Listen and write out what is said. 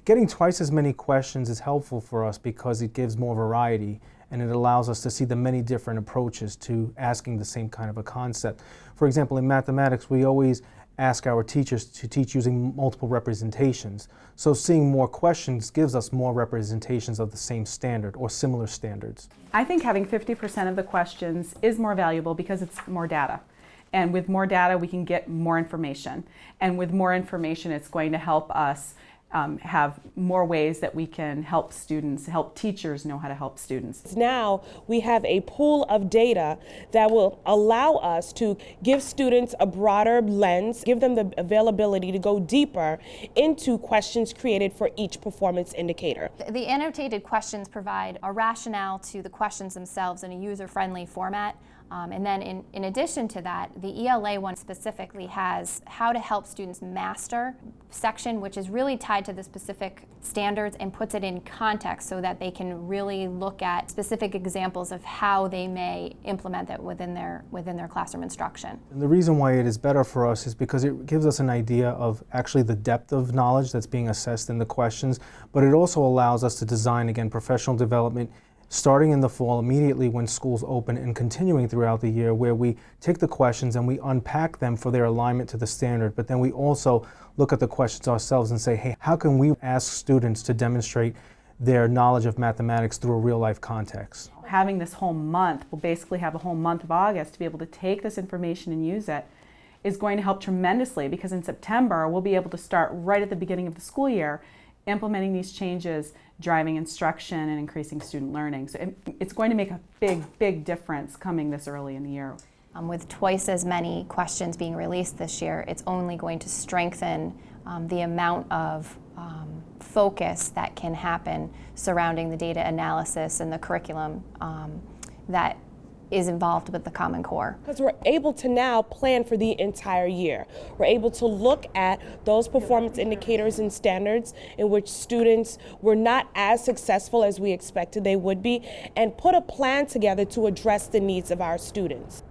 Getting twice as many questions is helpful for us because it gives more variety and it allows us to see the many different approaches to asking the same kind of a concept. For example, in mathematics, we always ask our teachers to teach using multiple representations. So seeing more questions gives us more representations of the same standard or similar standards. I think having 50% of the questions is more valuable because it's more data. And with more data, we can get more information. And with more information, it's going to help us have more ways that we can help students, help teachers know how to help students. Now we have a pool of data that will allow us to give students a broader lens, give them the availability to go deeper into questions created for each performance indicator. The annotated questions provide a rationale to the questions themselves in a user-friendly format. And then in addition to that, the ELA one specifically has how to help students master section, which is really tied to the specific standards and puts it in context so that they can really look at specific examples of how they may implement it within their classroom instruction. And the reason why it is better for us is because it gives us an idea of actually the depth of knowledge that's being assessed in the questions, but it also allows us to design, again, professional development starting in the fall, immediately when schools open, and continuing throughout the year, where we take the questions and we unpack them for their alignment to the standard, but then we also look at the questions ourselves and say, hey, how can we ask students to demonstrate their knowledge of mathematics through a real-life context? Having this whole month, we'll basically have a whole month of August to be able to take this information and use it, is going to help tremendously, because in September, we'll be able to start right at the beginning of the school year implementing these changes, driving instruction and increasing student learning. So it's going to make a big difference coming this early in the year. With twice as many questions being released this year, it's only going to strengthen the amount of focus that can happen surrounding the data analysis and the curriculum that is involved with the Common Core. Because we're able to now plan for the entire year. We're able to look at those performance indicators and standards in which students were not as successful as we expected they would be, and put a plan together to address the needs of our students.